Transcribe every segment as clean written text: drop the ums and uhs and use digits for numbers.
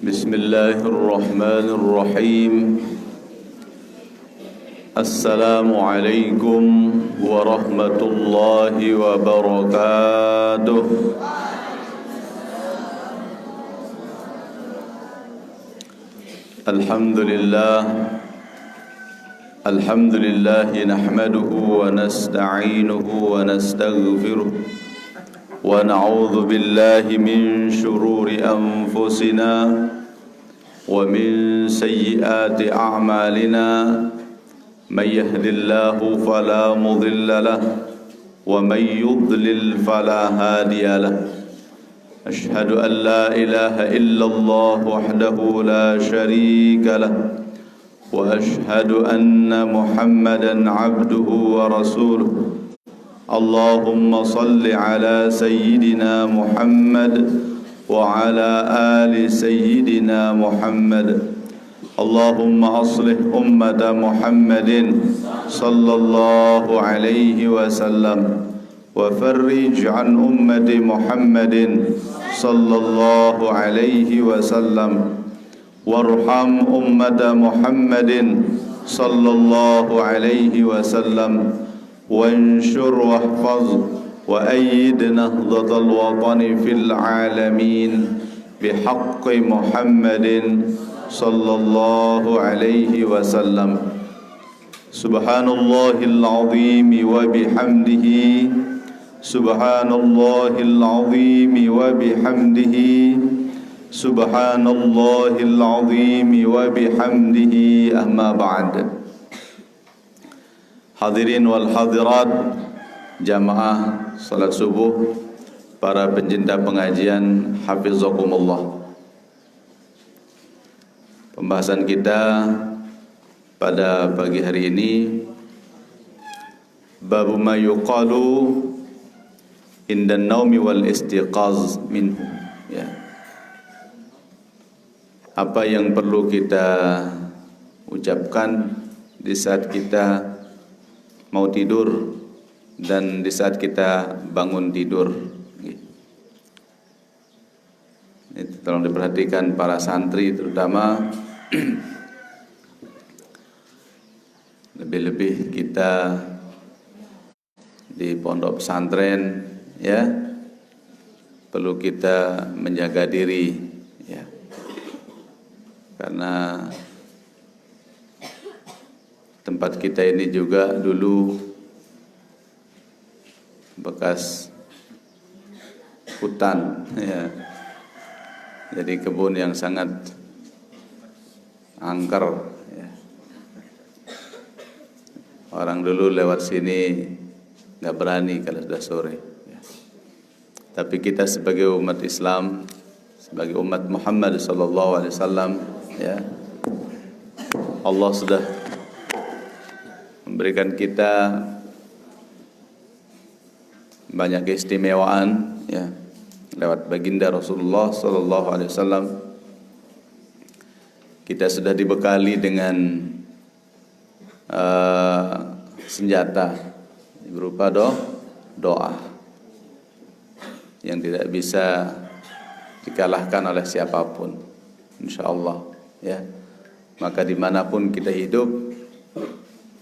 Bismillahirrahmanirrahim. Assalamualaikum warahmatullahi wabarakatuh. Alhamdulillah nahmaduhu wa nasta'inuhu wa nastaghfiruh wa na'udzu billahi min shururi anfusina wa min sayyiati a'malina. Man yahdihillahu fala mudilla lahu wa man yudlil fala hadiya lahu. Ashhadu an la ilaha illallah wahdahu la sharika lahu wa ashhadu anna Muhammadan abduhu wa rasuluh. Allahumma salli ala sayyidina Muhammad wa ala ali sayyidina Muhammad. Allahumma aslih ummata Muhammadin sallallahu alaihi wasallam wa farrij an ummati Muhammadin sallallahu alaihi wasallam warham ummata Muhammadin sallallahu alaihi wasallam wanshur wahfaz wa ayyid nahdatal watani fil alamin bihaqqi Muhammadin sallallahu alaihi wasallam. Subhanallahil azim wa bihamdihi, subhanallahil azim wa bihamdihi, subhanallahil azim wa bihamdihi. Amma ba'd. Hadirin wal hadirat, jamaah salat subuh, para pencinta pengajian, hafizakumullah. Pembahasan kita pada pagi hari ini, bab ma yuqalu indan naumi wal istiqaz minhu, ya. Apa yang perlu kita ucapkan di saat kita mau tidur dan di saat kita bangun tidur. Ini tolong diperhatikan para santri terutama. Lebih-lebih kita di pondok pesantren, ya, perlu kita menjaga diri, ya, karena tempat kita ini juga dulu bekas hutan, ya, jadi kebun yang sangat angker, ya. Orang dulu lewat sini nggak berani kalau sudah sore, ya. Tapi kita sebagai umat Islam, sebagai umat Muhammad sallallahu alaihi wasallam, ya, Allah sudah memberikan kita banyak keistimewaan, ya, lewat baginda Rasulullah sallallahu alaihi wasallam. Kita sudah dibekali dengan senjata berupa doa yang tidak bisa dikalahkan oleh siapapun, insyaallah, ya. Maka dimanapun kita hidup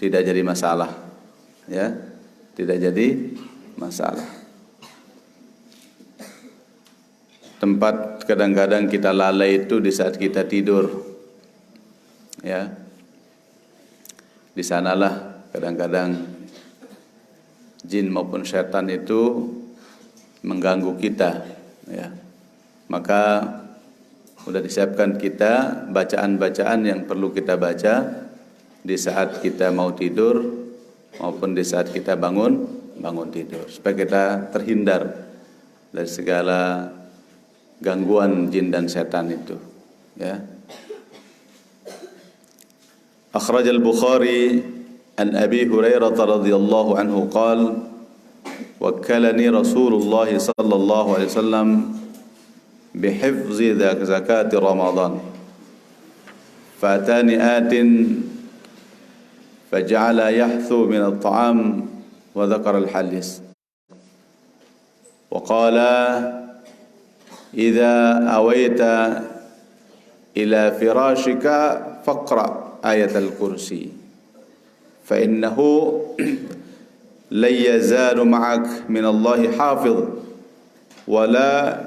tidak jadi masalah, ya, tidak jadi masalah. Tempat kadang-kadang kita lalai itu di saat kita tidur, ya. Di sanalah kadang-kadang jin maupun syaitan itu mengganggu kita, ya. Maka sudah disiapkan kita bacaan-bacaan yang perlu kita baca di saat kita mau tidur maupun di saat kita bangun tidur, supaya kita terhindar dari segala gangguan jin dan setan itu, ya. Akhraj al-Bukhari an Abi Hurairah radhiyallahu anhu qala wakkalani Rasulullah sallallahu alaihi wasallam bihifzi zakati Ramadan fatani atin faja'ala yahthu min at-ta'am وذكر الحديث وقال إذا أويت إلى فراشك فاقرأ آية الكرسي فإنه لن يزال معك من الله حافظ ولا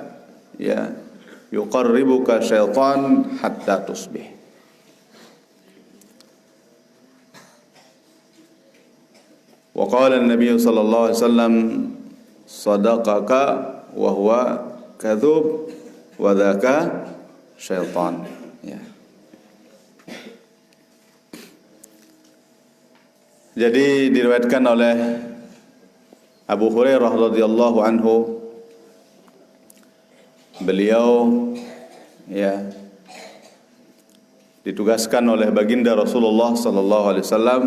يقربك شيطان حتى تصبح. وقال النبي صلى الله عليه وسلم صدقك وهو كذوب وذاك syaitan. Ya. Jadi diriwayatkan oleh Abu Hurairah radhiyallahu anhu, beliau ditugaskan oleh baginda Rasulullah sallallahu alaihi wasallam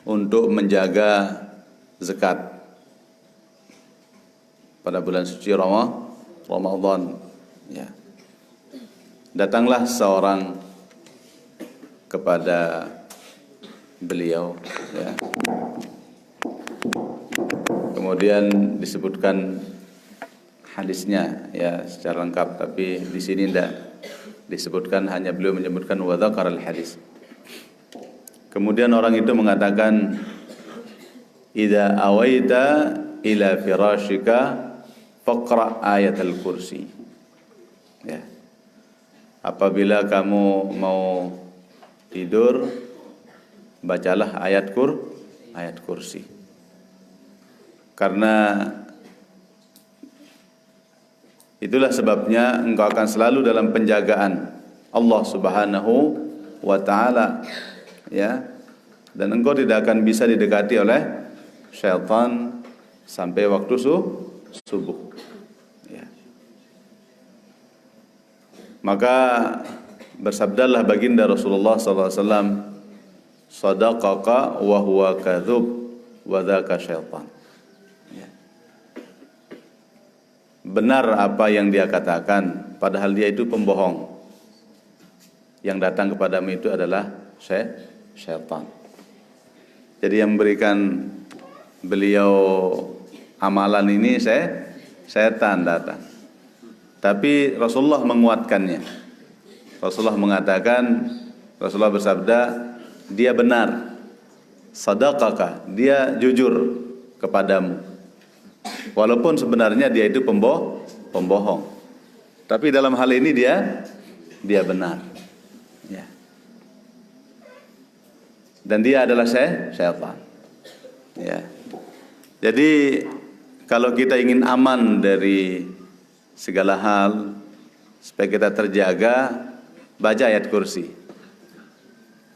untuk menjaga zakat pada bulan suci Ramadan. Ya. Datanglah seorang kepada beliau, ya. Kemudian disebutkan hadisnya ya secara lengkap, tapi di sini tidak disebutkan, hanya beliau menyebutkan wa dzakaral hadis. Kemudian orang itu mengatakan, idza awaita ila firashika faqra ayatal kursi. Ya. Apabila kamu mau tidur, bacalah ayat kursi. Karena itulah sebabnya engkau akan selalu dalam penjagaan Allah Subhanahu wa taala, ya. Dan engkau tidak akan bisa didekati oleh syaitan sampai waktu subuh. Ya. Maka bersabdalah baginda Rasulullah sallallahu alaihi wasallam, sadaqaka wa huwa kadzub wa dzaka syaitan. Ya. Benar apa yang dia katakan, padahal dia itu pembohong. Yang datang kepadamu itu adalah syaitan. Jadi yang memberikan beliau amalan ini setan datang. Tapi Rasulullah menguatkannya. Rasulullah mengatakan, Rasulullah bersabda, dia benar, sadaqaka, dia jujur kepadamu. Walaupun sebenarnya dia itu pembohong. Tapi dalam hal ini dia benar. Ya. Dan dia adalah syaitan. Ya. Jadi kalau kita ingin aman dari segala hal, supaya kita terjaga, baca ayat kursi.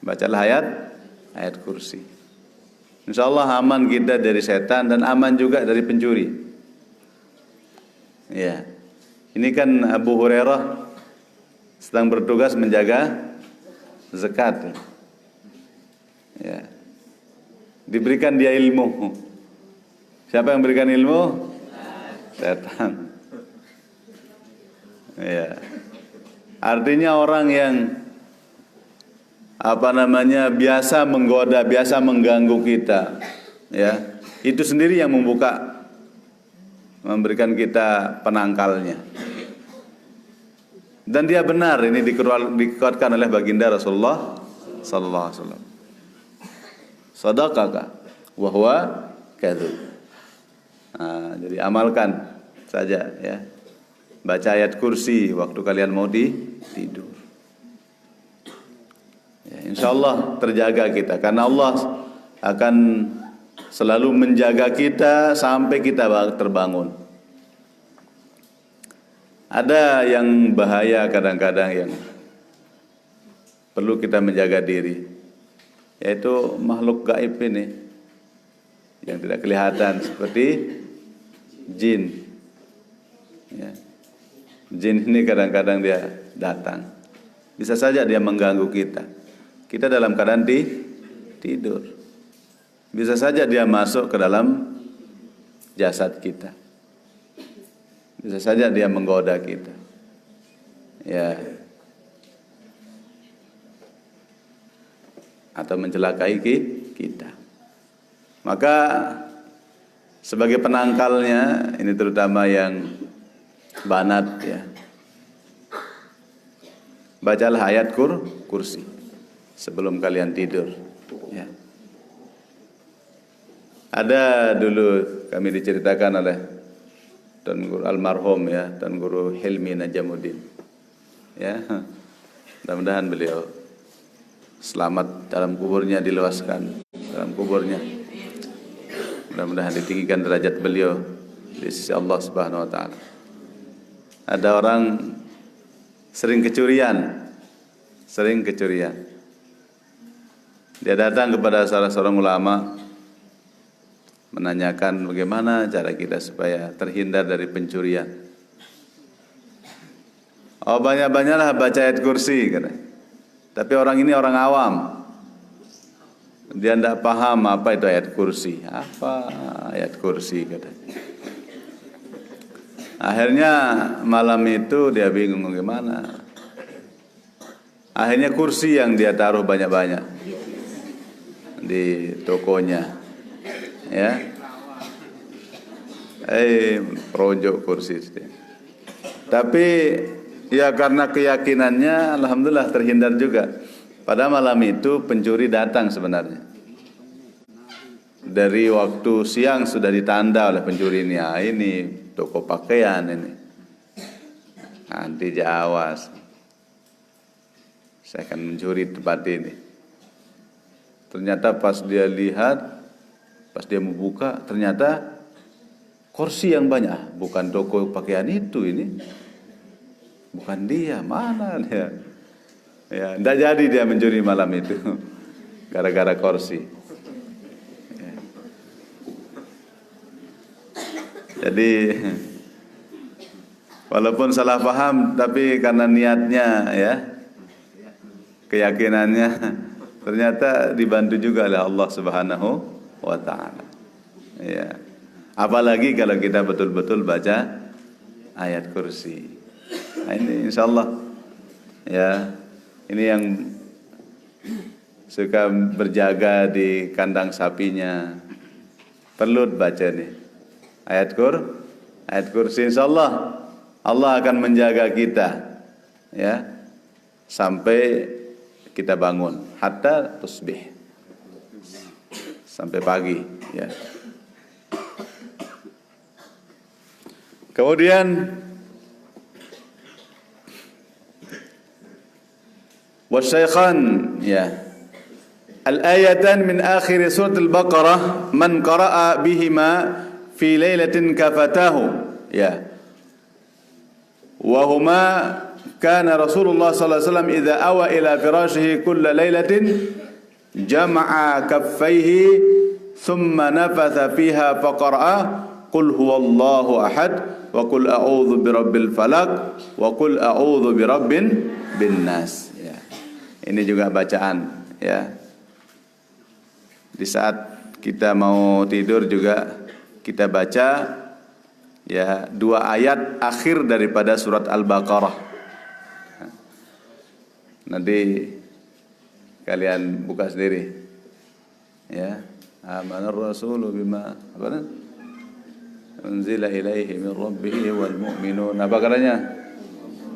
Bacalah ayat kursi. InsyaAllah aman kita dari setan dan aman juga dari pencuri. Ya. Ini kan Abu Hurairah sedang bertugas menjaga zakat. Ya. Diberikan dia ilmu. Siapa yang berikan ilmu? Setan. Ya. Artinya orang yang biasa menggoda, biasa mengganggu kita, ya, itu sendiri yang memberikan kita penangkalnya. Dan dia benar, ini dikuatkan oleh baginda Rasulullah sallallahu alaihi wasallam. Sadaqaka wa huwa kadzub. Jadi amalkan saja, ya. Baca ayat kursi waktu kalian mau tidur. Ya, insyaallah terjaga kita, karena Allah akan selalu menjaga kita sampai kita terbangun. Ada yang bahaya kadang-kadang yang perlu kita menjaga diri, yaitu makhluk gaib ini yang tidak kelihatan, seperti jin. Ya. Jin ini kadang-kadang dia datang, bisa saja dia mengganggu kita. Kita dalam keadaan tidur, bisa saja dia masuk ke dalam jasad kita, bisa saja dia menggoda kita, ya, atau mencelakai kita. Maka sebagai penangkalnya, ini terutama yang banat ya, bacalah ayat kursi sebelum kalian tidur ya. Ada dulu kami diceritakan oleh Tuan Guru almarhum ya, Tuan Guru Hilmi Najamuddin ya. Mudah-mudahan beliau selamat dalam kuburnya, diluaskan dalam kuburnya. Mudah-mudahan ditinggikan derajat beliau di sisi Allah Subhanahu wa taala. Ada orang sering kecurian. Dia datang kepada salah seorang ulama menanyakan bagaimana cara kita supaya terhindar dari pencurian. Oh, banyak-banyaklah baca ayat kursi kata. Tapi orang ini orang awam. Dia tidak paham apa itu ayat kursi. Apa ayat kursi kata. Akhirnya malam itu dia bingung bagaimana. Akhirnya kursi yang dia taruh banyak-banyak di tokonya. Ya, projok kursi. Tapi ya karena keyakinannya, alhamdulillah terhindar juga. Pada malam itu pencuri datang sebenarnya. Dari waktu siang sudah ditanda oleh pencuri ini. Ah, ini toko pakaian ini. Nanti awas. Saya akan mencuri tempat ini. Ternyata pas dia lihat, pas dia membuka, ternyata kursi yang banyak. Bukan toko pakaian itu ini. Bukan dia, mana dia? Ya, tidak jadi dia mencuri malam itu. Gara-gara kursi. Ya. Jadi, walaupun salah paham, tapi karena niatnya ya, keyakinannya, ternyata dibantu juga oleh Allah Subhanahu wa ta'ala ya. Apalagi kalau kita betul-betul baca ayat kursi. Nah, ini insyaallah ya, ini yang suka berjaga di kandang sapinya perlu baca nih ayat kursi. Insyaallah Allah akan menjaga kita ya sampai kita bangun hatta tusbih, sampai pagi ya. Kemudian wasyaikhan ya, al-ayatan min akhir surat al-Baqarah man qara'a bihima fi lailatin kafatahu ya, wa huma kana Rasulullah sallallahu alaihi wasallam idza awa ila firashihi kulla lailatin jama'a kaffaihi thumma nafatha fiha faqara'a qul huwallahu ahad wa qul a'udzu birabbil falaq wa qul a'udzu birabbin binnas ya. Ini juga bacaan ya. Di saat kita mau tidur juga kita baca ya 2 ayat akhir daripada surat Al-Baqarah. Nanti kalian buka sendiri ya. Amanar rasulu bima apa unzila ilaihi min rabbih wal mu'minun. Apa katanya?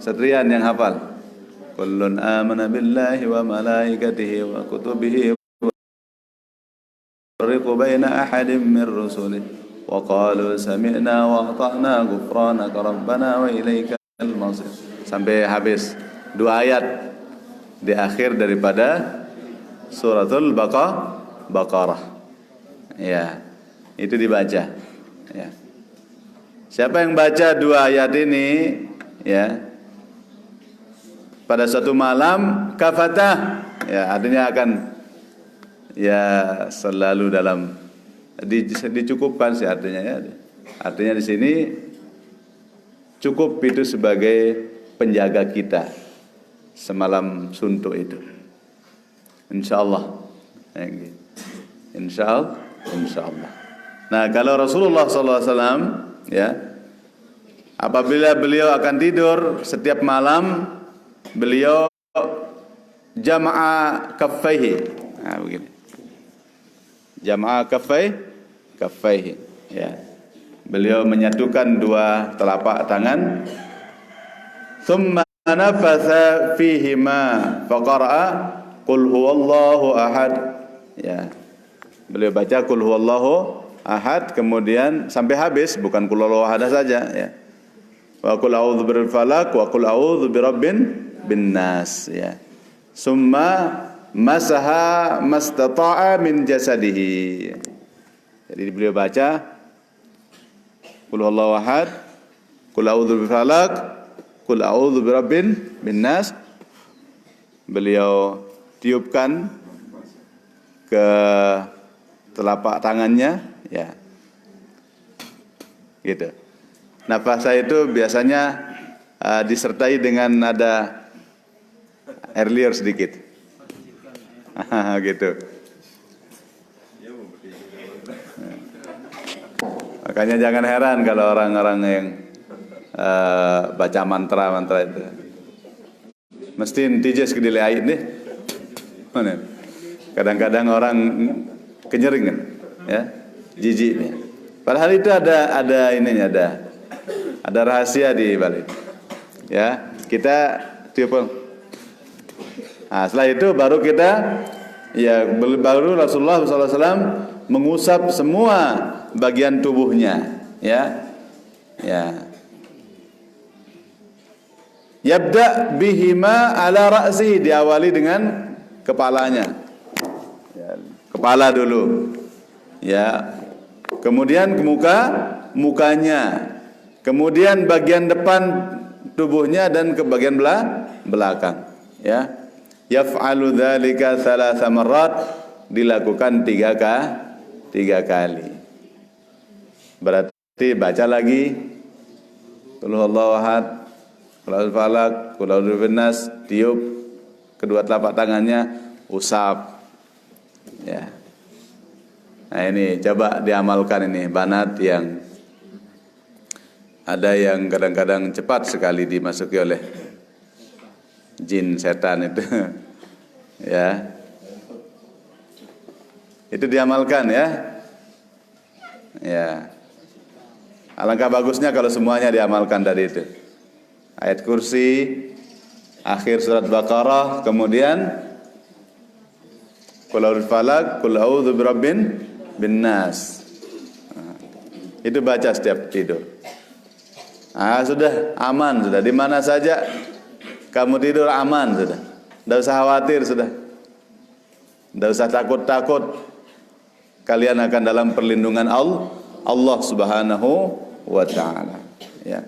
Setrian yang hafal. Kullun amana billahi wa malaikatihi wa kutubihi wa farriqu baina ahadin min rusulihi wa qalu sami'na wa ata'na ghufranaka rabbana wa ilaikal masir. Sampai habis 2 ayat di akhir daripada suratul Baqarah. Ya, itu dibaca. Ya. Siapa yang baca 2 ayat ini ya pada suatu malam kafatah ya, artinya akan ya selalu dalam dicukupkan sih artinya ya. Artinya di sini cukup itu sebagai penjaga kita semalam suntuk itu. Insyaallah. Insyaallah. Nah, kalau Rasulullah sallallahu alaihi wasallam ya, apabila beliau akan tidur setiap malam, beliau jama'a kaffaihi. Nah, begini. Jama'a kaffaihi. Ya. Beliau menyatukan dua telapak tangan. Tsumma nafatha fihima faqara'a qul huwallahu ahad. Ya. Beliau baca qul huwallahu ahad kemudian sampai habis, bukan qul huwallahu ahad saja ya. Wa qul a'udzu birabbil falaq wa qul a'udzu birabbin binnas ya. Summa masaha mastata'a min jasadihi. Jadi beliau baca qul huwallahu ahad, qul a'udzu birabbil falaq, qul a'udzu birabbin binnas. Beliau tiupkan ke telapak tangannya ya. Gitu. Nafasa itu biasanya disertai dengan nada earlier sedikit. Gitu. Makanya jangan heran kalau orang-orang yang baca mantra-mantra itu. Mesti intijas kedilai nih. Kadang-kadang orang kenyering kan, ya, jijik nih. Padahal itu ada ininya, ada rahasia di balik. Ya, kita tiup. Nah, setelah itu baru kita baru Rasulullah SAW mengusap semua bagian tubuhnya, ya. Ya. Yabda bihima ala ra'si, diawali dengan kepalanya. Ya, kepala dulu. Ya. Kemudian ke mukanya. Kemudian bagian depan tubuhnya dan ke bagian belakang, ya. Yaf'alu dzalika thalatha marrat, dilakukan tiga kali. Berarti baca lagi qul huwallahu ahad, qul a'udzu falaq, qul a'udzu binnas, tiup kedua telapak tangannya, usap. Ya. Nah ini coba diamalkan ini, banat yang ada yang kadang-kadang cepat sekali dimasuki oleh jin setan itu. Ya. Itu diamalkan ya. Ya. Alangkah bagusnya kalau semuanya diamalkan dari itu. Ayat kursi, akhir surat Baqarah, kemudian qul a'udzu falaq, qul a'udzu birabbin binnas. Itu baca setiap tidur. Sudah aman sudah, di mana saja kamu tidur aman sudah. Tidak usah khawatir sudah. Tidak usah takut-takut. Kalian akan dalam perlindungan Allah Subhanahu wa taala. Ya.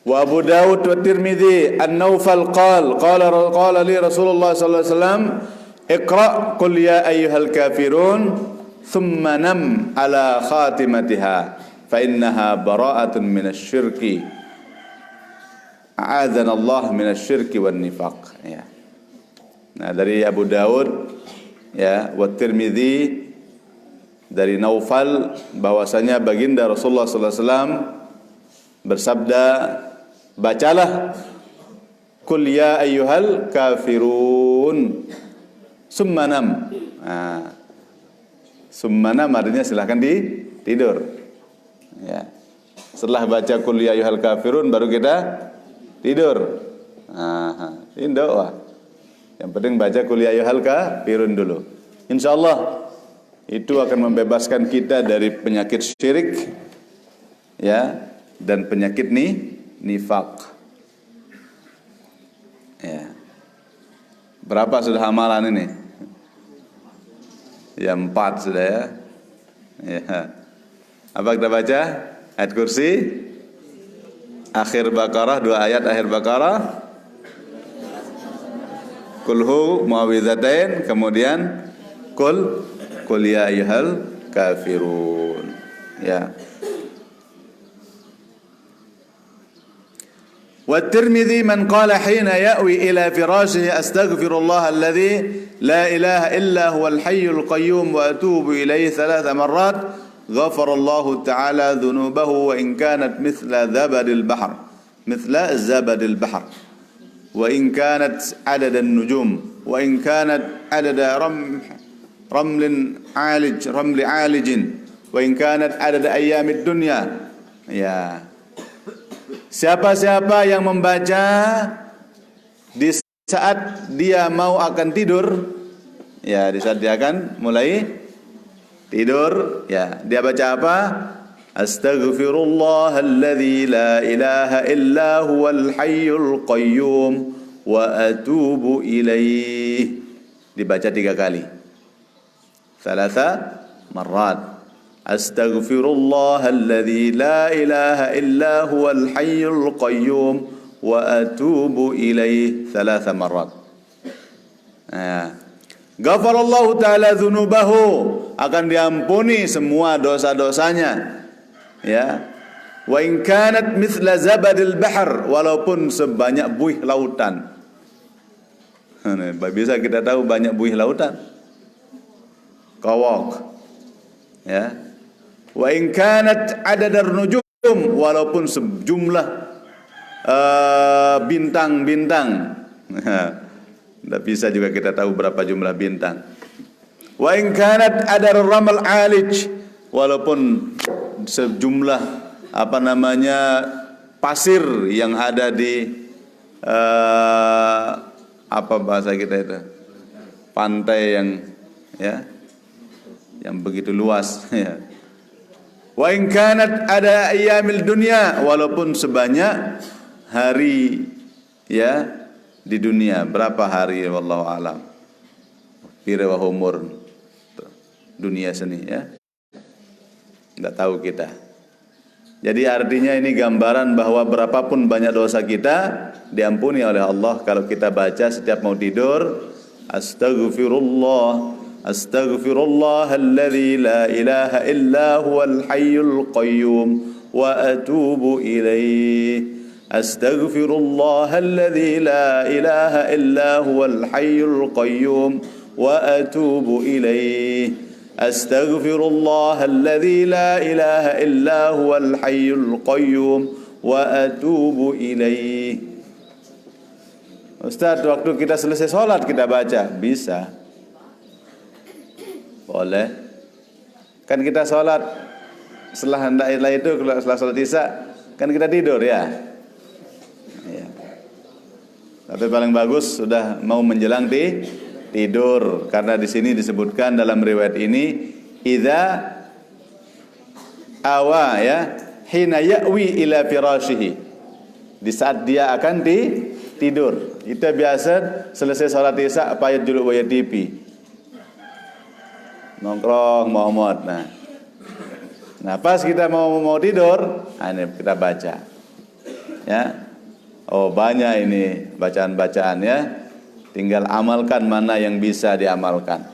Wa Abu Dawud wa Tirmidzi an-Naufal qala li Rasulullah sallallahu alaihi wasallam iqra qul ya ayyuhal kafirun thumma nam ala khatimatiha fa innaha bara'atun minasyirki a'adzana Allah minasyirki wan nifaq ya. Nah dari Abu Dawud ya wa Tirmidzi dari Naufal bahwasanya baginda Rasulullah sallallahu alaihi wasallam bersabda, bacalah qul ya ayyuhal kafirun summa nam. Summa nam artinya silahkan tidur. Ya. Setelah baca qul ya ayyuhal kafirun baru kita tidur. Ini doa. Yang penting baca qul ya ayyuhal kafirun dulu. Insyaallah itu akan membebaskan kita dari penyakit syirik ya dan penyakit nifak. Ya. Berapa sudah amalan ini? Ya 4 sudah ya. Ya. Apa kita baca? Ayat kursi, akhir Baqarah, 2 ayat akhir Baqarah. Kulhu muawwidzatain, kemudian qul ya ayyuhal kafirun. Ya. والترمذي من قال حين يأوي إلى فراشه أستغفر الله الذي لا إله إلا هو الحي القيوم وأتوب إليه 3 مرات غفر الله تعالى ذنوبه وإن كانت مثل زبد البحر وإن كانت عدد النجوم wa in kanat adada ramli alijin wa in kanat adada ayyamid dunya. Ya. Siapa-siapa yang membaca di saat dia mau akan tidur, ya, di saat dia akan mulai tidur, ya, dia baca apa? Astaghfirullahalladzi la ilaha illa huwal hayyul qayyum wa atubu ilaih. Dibaca 3 kali. Thalatha marrat. Astaghfirullahalladzi la ilaha illa huwal hayyul qayyum wa atubu ilaih 3 marrat. Ghafarallahu ta'ala dzunubahu, akan diampuni semua dosa-dosanya. Ya. Wa in kanat mithla zabadil bahr, walaupun sebanyak buih lautan. Bisa kita tahu banyak buih lautan. Kawak. Ya. Wa in kanat adadar nujum, walaupun sejumlah bintang-bintang. Tidak bisa juga kita tahu berapa jumlah bintang. Wa in kanat adar ramal alij, walaupun sejumlah pasir yang ada di apa bahasa kita itu, pantai yang begitu luas, ya. Wa in kanat ada ayyamil dunya, walaupun sebanyak hari, ya, di dunia. Berapa hari, wallahu alam. Pira wa umur dunia seni, ya. Tidak tahu kita. Jadi artinya ini gambaran bahwa berapapun banyak dosa kita diampuni oleh Allah kalau kita baca setiap mau tidur. Astaghfirullah, astaghfirullahalladzi la ilaha illa huwal hayyul qayyum wa atubu ilaih. Astaghfirullahalladzi la ilaha illa huwal hayyul qayyum wa atubu ilaih. Astaghfirullahalladzi la ilaha illa huwal hayyul qayyum wa atubu ilaih. Ustaz, waktu kita selesai sholat kita baca, bisa? Boleh. Kan kita sholat setelah itu, setelah sholat isya kan kita tidur, ya. Ya. Tapi paling bagus sudah mau menjelang tidur, karena di sini disebutkan dalam riwayat ini idza awa, ya, hina ya'wi ila firashihi, di saat dia akan tidur. Itu biasa selesai salat isya payet juluk waya TV, nongkrong Muhammad. Nah pas kita mau tidur, ini kita baca, ya. Oh banyak ini bacaan-bacaan, ya. Tinggal amalkan mana yang bisa diamalkan.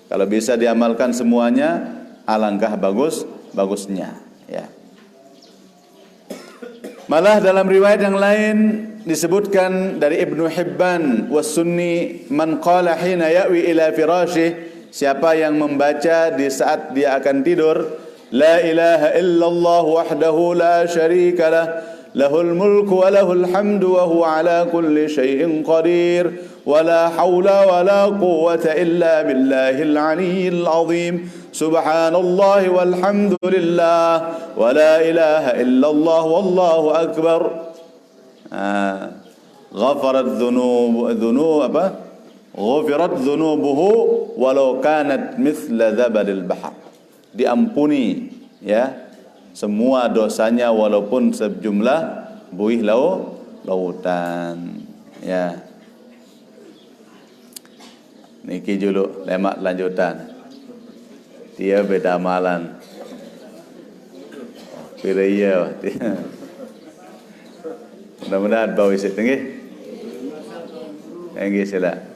Kalau bisa diamalkan semuanya, alangkah bagusnya, ya. Malah dalam riwayat yang lain disebutkan dari Ibnu Hibban was sunni man qala hina ya'wi ila firashih, siapa yang membaca di saat dia akan tidur, la ilaha illallah wahdahu la syarika lah, lahul mulku wa lahul hamdu wa huwa ala kulli syai'in qadir. ولا حول ولا قوة إلا بالله العلي العظيم سبحان الله والحمد لله ولا إله إلا الله والله أكبر. غفرت ذنوبه ولو كانت مثل زبد البحر. Diampuni, ya, semua dosanya walaupun sejumlah buih lautan, ya. Niki dulu lemak lanjutan. Dia beda amalan. Piraya. Mudah-mudahan bau isi tinggi. Tinggi sila.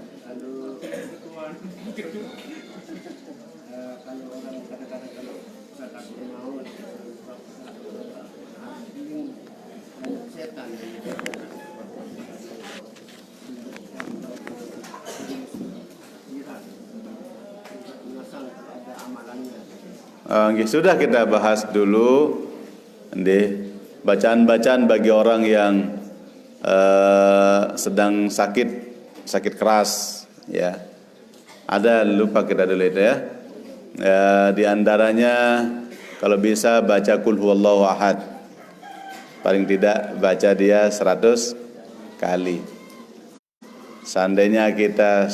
Sudah kita bahas dulu bacaan-bacaan bagi orang yang sedang sakit keras, Ya, ada lupa kita dulu itu ya. Di antaranya kalau bisa baca Qul huwallahu ahad. Paling tidak baca dia 100 kali. Seandainya kita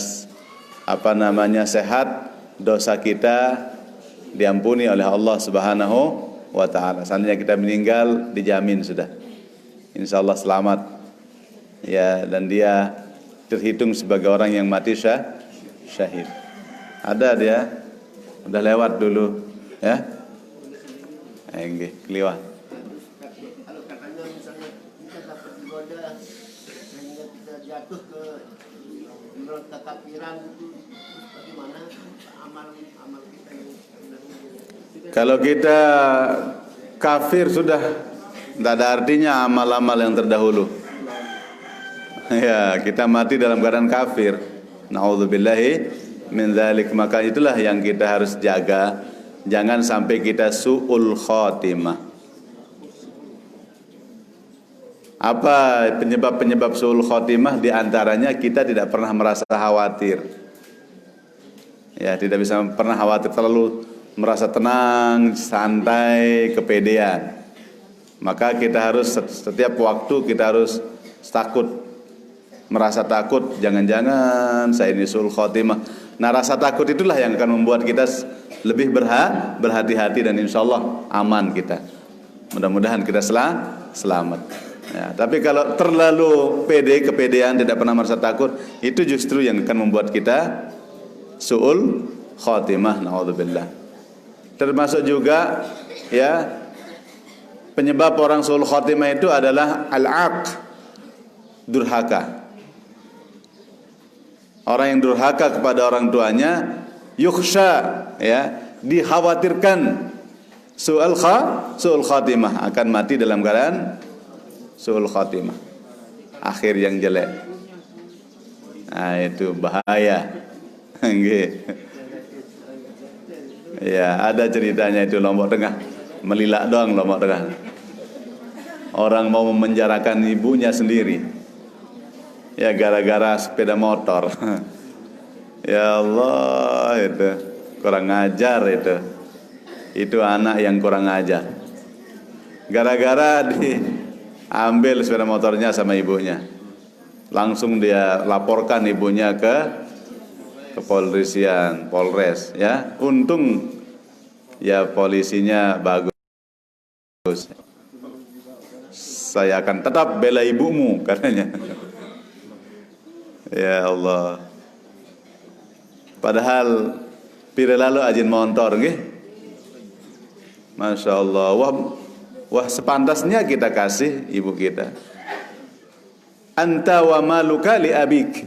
sehat, dosa kita diampuni oleh Allah Subhanahu wa taala. Seandainya kita meninggal dijamin sudah. Insyaallah selamat. Ya, dan dia terhitung sebagai orang yang mati syahid. Ada dia udah lewat dulu ya. Nggih, kliwat. Kalau katanya misalnya kita dapat digoda sehingga kita jatuh ke kekafiran itu, bagaimana amal kita yang kalau kita kafir sudah tidak ada artinya amal-amal yang terdahulu. Ya, kita mati dalam keadaan kafir. Nauzubillahi min dzalik. Maka itulah yang kita harus jaga. Jangan sampai kita su'ul khatimah. Apa penyebab-penyebab su'ul khatimah? Di antaranya kita tidak pernah merasa khawatir. Ya, tidak bisa pernah khawatir, terlalu merasa tenang, santai, kepedean. Maka kita harus setiap waktu kita harus takut. Merasa takut, jangan-jangan saya ini su'ul khatimah. Nah, rasa takut itulah yang akan membuat kita lebih berhati-hati dan insyaallah aman kita. Mudah-mudahan kita selamat. Ya, tapi kalau terlalu kepedean, tidak pernah merasa takut, itu justru yang akan membuat kita su'ul khatimah. Naudzubillah. Termasuk juga ya penyebab orang su'ul khatimah itu adalah al-'aq, durhaka. Orang yang durhaka kepada orang tuanya, yukhsha, ya, dikhawatirkan su'ul khatimah, akan mati dalam keadaan su'ul khatimah, akhir yang jelek. Nah, itu bahaya. Ya, ada ceritanya itu Lombok Tengah, melilak doang Lombok Tengah. Orang mau memenjarakan ibunya sendiri. Ya, gara-gara sepeda motor. Ya Allah, itu kurang ajar itu. Itu anak yang kurang ajar. Gara-gara diambil sepeda motornya sama ibunya. Langsung dia laporkan ibunya ke kepolisian, Polres, ya. Untung ya polisinya bagus. Saya akan tetap bela ibumu katanya. Ya Allah. Padahal pira lalu ajin montor nggih. Masya Allah. Wah sepantasnya kita kasih ibu kita. Anta wa maluka li abik.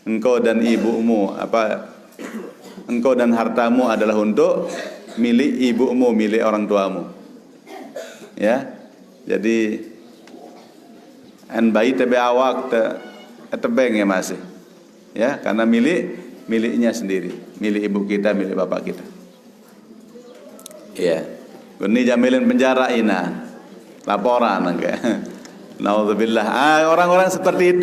Engkau dan ibumu, engkau dan hartamu adalah untuk milik ibumu, milik orang tuamu. Ya. Jadi an bayi tebe awak tebeng ya masih, ya, karena miliknya sendiri, milik ibu kita, milik bapak kita. Ya, ini jamilin penjara ina, laporan enggak? Naudzubillah. Orang-orang seperti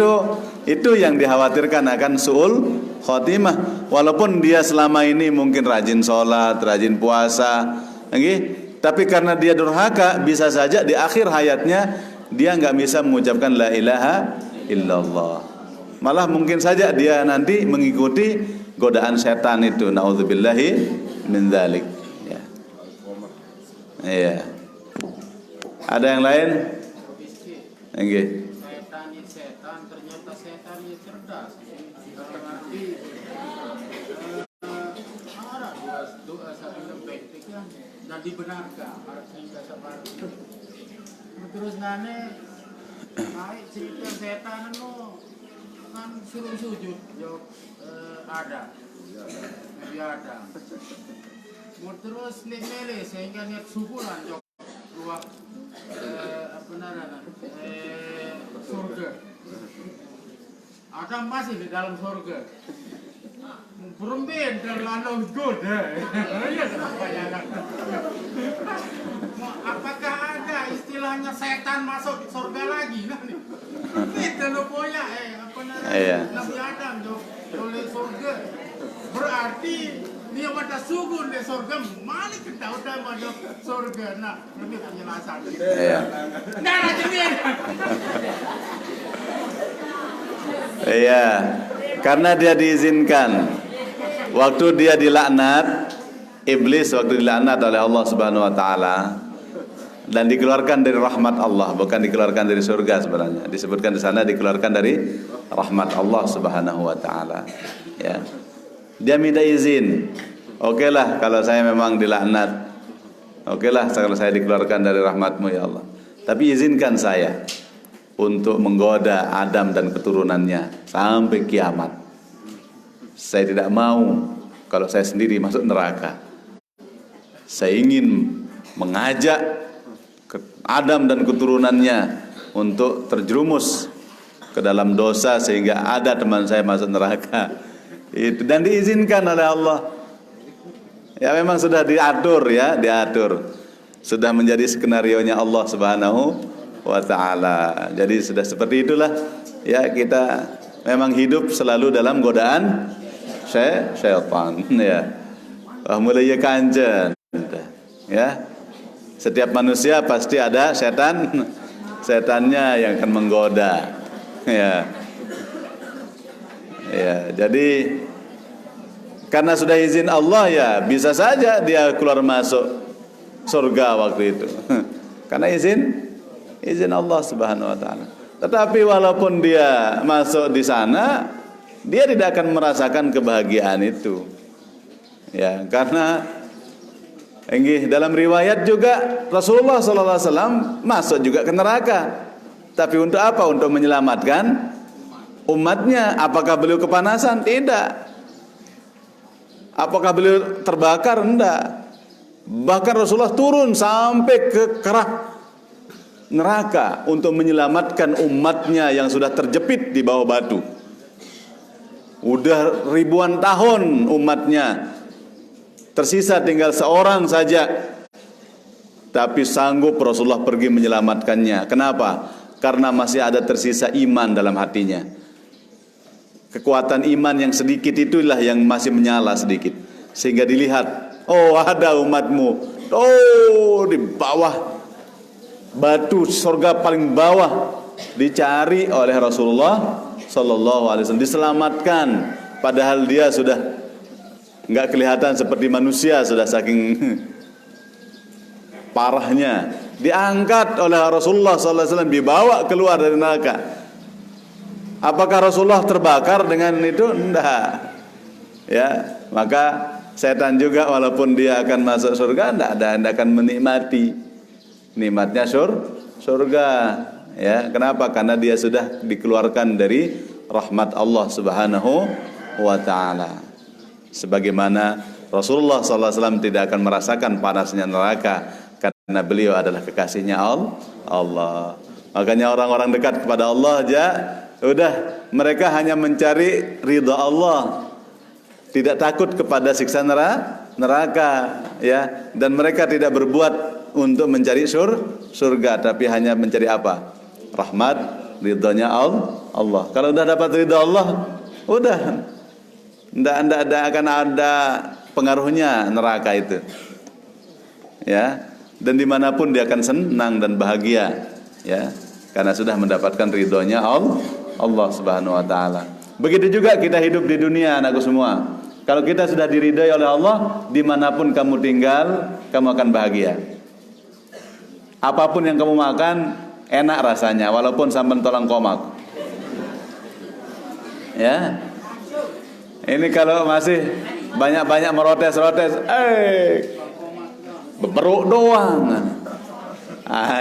itu yang dikhawatirkan akan su'ul khatimah. Walaupun dia selama ini mungkin rajin sholat, rajin puasa, tapi karena dia durhaka, bisa saja di akhir hayatnya dia nggak bisa mengucapkan la ilaha illallah. Malah mungkin saja dia nanti mengikuti godaan setan itu. Naudzubillahi min dzalik. Ya. Iya. Ada yang lain? Nggih. Setan ternyata setannya cerdas. Berarti ada doa satu lebih kan dan dibenarkan artinya seperti. Terus nane cerita setan itu kan suruh sujud jawab ada Nabi Adam mau terus mele sehingga niat syukuran jawab luar surga. Adam masih di dalam surga. Berembin dan lalu goda. Ya kebayang. Apakah ada istilahnya setan masuk surga lagi? Itu lo poya Iya. Nabi Adam tu oleh surga. Berarti dia pada sugun di surga. Mana kita udah masuk surga? Nah, lebih penjelasan. Iya. Nah, jadi Iya. Karena dia diizinkan. Waktu dia dilaknat, iblis waktu dilaknat oleh Allah Subhanahu wa taala dan dikeluarkan dari rahmat Allah, bukan dikeluarkan dari surga sebenarnya. Disebutkan di sana dikeluarkan dari rahmat Allah Subhanahu wa taala. Ya. Dia minta izin. Oke lah kalau saya memang dilaknat. Oke lah kalau saya dikeluarkan dari rahmat-Mu ya Allah. Tapi izinkan saya untuk menggoda Adam dan keturunannya sampai kiamat. Saya tidak mau kalau saya sendiri masuk neraka. Saya ingin mengajak Adam dan keturunannya untuk terjerumus ke dalam dosa sehingga ada teman saya masuk neraka. Itu dan diizinkan oleh Allah. Ya memang sudah diatur ya, diatur. Sudah menjadi skenarionya Allah Subhanahu wa taala. Jadi sudah seperti itulah ya, kita memang hidup selalu dalam godaan syaitan ya. Mulai kanjen ya. Setiap manusia pasti ada setannya yang akan menggoda ya. Ya, jadi karena sudah izin Allah ya bisa saja dia keluar masuk surga waktu itu. Karena izin Allah Subhanahu wa taala. Tetapi walaupun dia masuk di sana, dia tidak akan merasakan kebahagiaan itu. Ya, karena dalam riwayat juga Rasulullah sallallahu alaihi wasallam masuk juga ke neraka. Tapi untuk apa? Untuk menyelamatkan umatnya. Apakah beliau kepanasan? Tidak. Apakah beliau terbakar? Tidak. Bahkan Rasulullah turun sampai ke kerah neraka untuk menyelamatkan umatnya yang sudah terjepit di bawah batu. Udah ribuan tahun umatnya, tersisa tinggal seorang saja, tapi sanggup Rasulullah pergi menyelamatkannya. Kenapa? Karena masih ada tersisa iman dalam hatinya. Kekuatan iman yang sedikit itulah yang masih menyala sedikit, sehingga dilihat, oh ada umatmu, oh di bawah batu surga paling bawah, dicari oleh Rasulullah Sallallahu Alaihi Wasallam, diselamatkan. Padahal dia sudah nggak kelihatan seperti manusia, sudah saking parahnya. Diangkat oleh Rasulullah Sallallahu Alaihi Wasallam, dibawa keluar dari neraka. Apakah Rasulullah terbakar dengan itu? Enggak. Ya, maka setan juga walaupun dia akan masuk surga, tidak akan menikmati nikmatnya surga. Ya, kenapa? Karena dia sudah dikeluarkan dari rahmat Allah Subhanahu wa taala. Sebagaimana Rasulullah sallallahu alaihi wasallam tidak akan merasakan panasnya neraka karena beliau adalah kekasihnya Allah. Makanya orang-orang dekat kepada Allah aja udah mereka hanya mencari ridha Allah. Tidak takut kepada siksa neraka ya, dan mereka tidak berbuat untuk mencari surga, tapi hanya mencari apa? Rahmat, ridhonya Allah. Kalau udah dapat ridha Allah, udah tidak akan ada pengaruhnya neraka itu. Ya, dan dimanapun dia akan senang dan bahagia, ya, karena sudah mendapatkan ridhonya Allah Subhanahu Wa Taala. Begitu juga kita hidup di dunia, anakku semua. Kalau kita sudah diridhai oleh Allah, dimanapun kamu tinggal, kamu akan bahagia. Apapun yang kamu makan enak rasanya, walaupun sampan tolang komak. Ya, ini kalau masih banyak-banyak merotes-rotes, beberuk doang.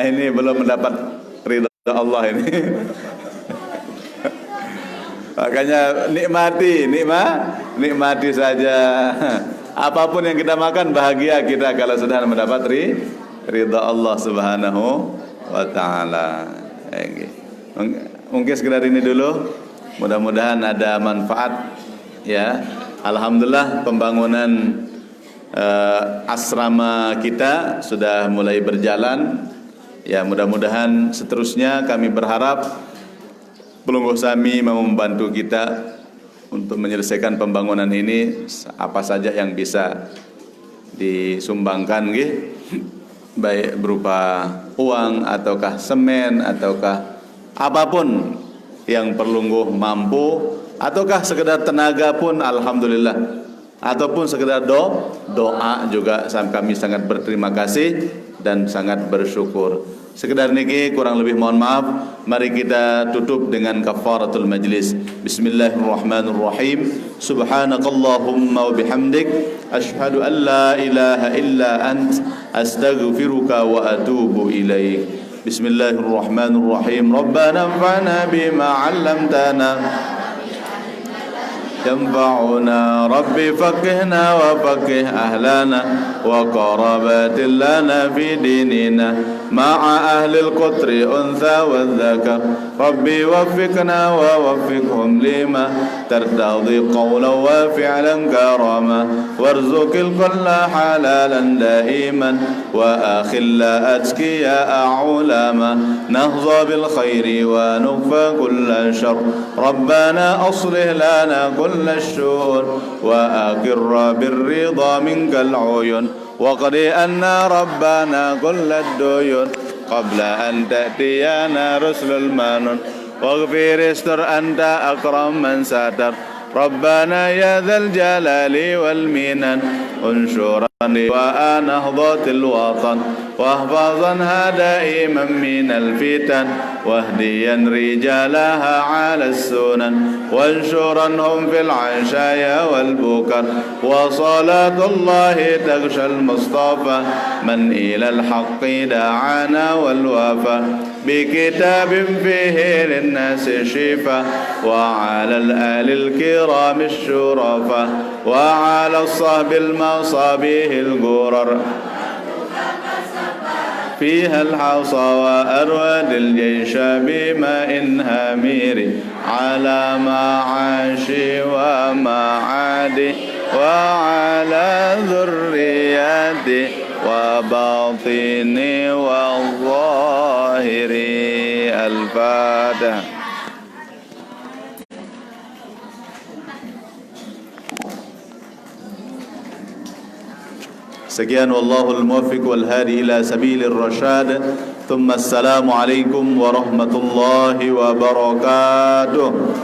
Ini belum mendapat ridha Allah ini. Makanya nikmati saja. Apapun yang kita makan, bahagia kita kalau sudah mendapat ridha Allah Subhanahu wa taala. Mungkin sekedar ini dulu. Mudah-mudahan ada manfaat ya. Alhamdulillah pembangunan asrama kita sudah mulai berjalan. Ya, mudah-mudahan seterusnya kami berharap Pelungguh Sami mau membantu kita untuk menyelesaikan pembangunan ini. Apa saja yang bisa disumbangkan nggih, baik berupa uang ataukah semen ataukah apapun yang pelungguh mampu, ataukah sekedar tenaga pun alhamdulillah, ataupun sekedar doa juga kami sangat berterima kasih dan sangat bersyukur. Sekedar niki kurang lebih mohon maaf. Mari kita tutup dengan kafaratul majlis. Bismillahirrahmanirrahim. Subhanakallahumma wa bihamdik asyhadu an la ilaha illa ant astaghfiruka wa atubu ilaik. Bismillahirrahmanirrahim. Rabbana anfa'na bima 'allamtana ينفعنا ربي فقهنا وفقه أهلنا وقرابات لنا في ديننا مع أهل القطر أنثى والذكر ربي وفقنا ووفقهم لما ترتضي قولا وفعلا كراما وارزق الكل حلالا دائما وأخل أتقياء علما نهضى بالخير ونكفى كل شر ربنا أصلح لنا كل الشؤون وأقر بالرضا منك العيون وقضي أن ربنا كل الديون قبل أن تأتينا رسل المنون واغفر استر أنت أكرم من ستر ربنا يا ذا الجلال والمنن انشرني ونهضة الوطن واحفظنها دائما من الفتن واهديا رجالها على السنن وانشرنهم في العشايا والبكر وصلاة الله تغشى المصطفى من إلى الحق دعانا والوفا بكتاب فيه للناس شفاء وعلى الآل الكرام الشرفاء وعلى الصحب المصابيح الغرر فيها الحصى وأرواد الجيش بماء هامير على معاشي ومعادي وعلى ذرياتي وباطني والظاهر. الفاتحة. Sekian wallahul muwaffiq wal hadi ila sabilir rasyad. Thumma assalamu alaikum warahmatullahi wabarakatuh.